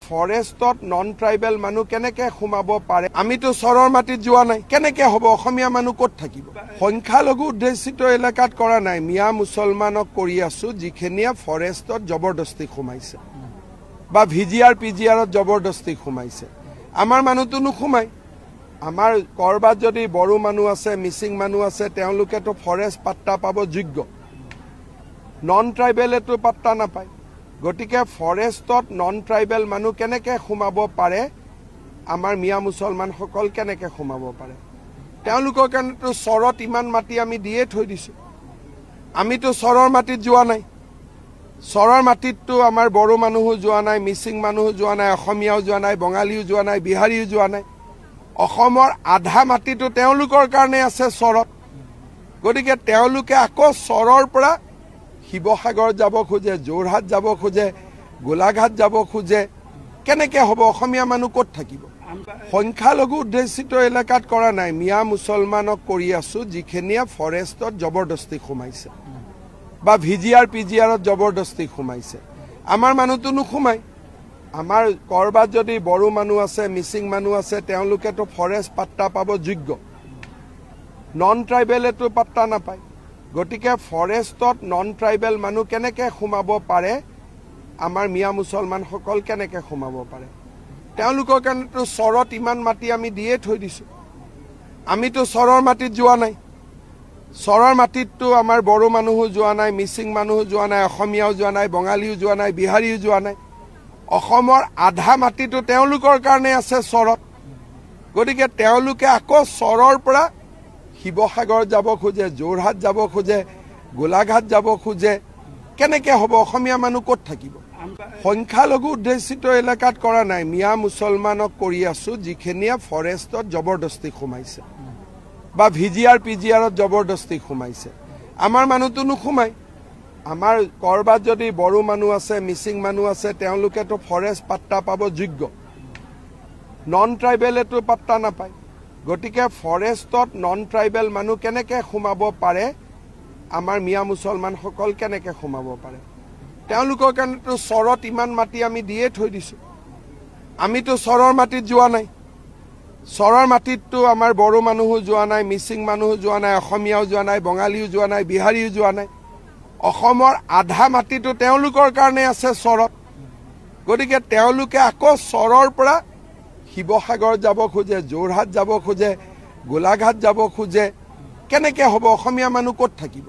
ফৰেষ্টত non tribal মানুহ কেনেকে সোমাব পাৰে আমিতো চৰৰ মাটিত যোৱা নাই কেনেকে হ'ব অসমীয়া মানুহ ক'ত থাকিব সংখ্যালঘু উদ্দেশিত এলেকাত কৰা নাই মিয়া মুছলমানক কৰি আছো যিখিনিয়ে ফৰেষ্টত জবৰদস্তি সোমাইছে বা ভিজিআৰ পিজিআৰত জবৰদস্তি সোমাইছে আমাৰ মানুহটো নোসোমাই আমাৰ কৰবাত যদি বড়ো মানুহ আছে মিচিং মানুহ আছে তেওঁলোকেতো ফৰেষ্ট পাত্তা পাব যোগ্য নন ট্ৰাইবেলেতো পাত্তা নাপায় গতিকে ফৰেষ্টত নন ট্ৰাইবেল মানুহ কেনেকে সোমাব পাৰে আমাৰ মিয়া মুছলমান সকল কেনেকে সোমাব পাৰে তেওঁলোকৰ কাৰণেতো চৰত ইমান মাটি আমি দিয়ে থৈ দিছো আমিতো চৰৰ মাটিত যোৱা নাই চৰৰ মাটিততো আমাৰ বড়ো মানুহো যোৱা নাই মিচিং মানুহো যোৱা নাই অসমীয়াও যোৱা নাই বঙালীও যোৱা নাই বিহাৰীও যোৱা নাই অসমৰ আধা মাটিতো তেওঁলোকৰ কাৰণে আছে চৰত গতিকে তেওঁলোকে আকৌ চৰৰ পৰা শিৱসাগৰ যাব খোজে যোৰহাট যাব খোজে গোলাঘাট যাব খোজে কেনেকে হ'ব অসমীয়া মানুহ ক'ত থাকিব সংখ্যালঘু উদ্দেশিত এলেকাত কৰা নাই মিয়া মুছলমানক কৰি আছো যিখিনিয়ে ফৰেষ্টত জবৰদস্তি সোমাইছে বা ভিজিআৰ পিজিআৰত জবৰদস্তি সোমাইছে আমাৰ মানুহটো নোসোমাই আমাৰ কৰবাত যদি বড়ো মানুহ আছে মিচিং মানুহ আছে তেওঁলোকেতো ফৰেষ্ট পাত্তা পাব যোগ্য নন ট্ৰাইবেলেতো পাত্তা নাপায় গতিকে ফৰেষ্টত নন ট্ৰাইবেল মানুহ কেনেকে সোমাব পাৰে আমাৰ মিয়া মুছলমান সকল কেনেকে সোমাব পাৰে তেওঁলোকৰ কাৰণেতো চৰত ইমান মাটি আমি দিয়ে থৈ দিছো আমিতো চৰৰ মাটিত যোৱা নাই চৰৰ মাটিততো আমাৰ বড়ো মানুহো যোৱা নাই মিচিং মানুহো যোৱা নাই অসমীয়াও যোৱা নাই বঙালীও যোৱা নাই বিহাৰীও যোৱা নাই অসমৰ আধা মাটিতো তেওঁলোকৰ কাৰণে আছে চৰত গতিকে তেওঁলোকে আকৌ চৰৰ পৰা শিৱসাগৰ যাব খোজে যোৰহাট যাব খোজে গোলাঘাট যাব খোজে কেনেকে হ'ব অসমীয়া মানুহ ক'ত থাকিব সংখ্যালঘু উদ্দেশিত এলেকাত কৰা নাই মিয়া মুছলমানক কৰি আছো যিখিনিয়ে ফৰেষ্টত জবৰদস্তি সোমাইছে বা ভিজিআৰ পিজিআৰত জবৰদস্তি সোমাইছে আমাৰ মানুহটো নোসোমাই আমাৰ কৰবাত যদি বড়ো মানুহ আছে মিচিং মানুহ আছে তেওঁলোকেতো ফৰেষ্ট পাত্তা পাব যোগ্য নন ট্ৰাইবেলেতো পাত্তা নাপায় গতিকে ফৰেষ্টত নন ট্ৰাইবেল মানুহ কেনেকে সোমাব পাৰে আমাৰ মিয়া মুছলমান সকল কেনেকে সোমাব পাৰে তেওঁলোকৰ কাৰণেতো চৰত ইমান মাটি আমি দিয়ে থৈ দিছো আমিতো চৰৰ মাটিত যোৱা নাই চৰৰ মাটিততো আমাৰ বড়ো মানুহো যোৱা নাই মিচিং মানুহো যোৱা নাই অসমীয়াও যোৱা নাই বঙালীও যোৱা নাই বিহাৰীও যোৱা নাই অসমৰ আধা মাটিতো তেওঁলোকৰ কাৰণে আছে চৰত গতিকে তেওঁলোকে আকৌ চৰৰ পৰা শিৱসাগৰ যাব খোজে যোৰহাট যাব খোজে গোলাঘাট যাব খোজে কেনেকে হ'ব অসমীয়া মানুহ ক'ত থাকিব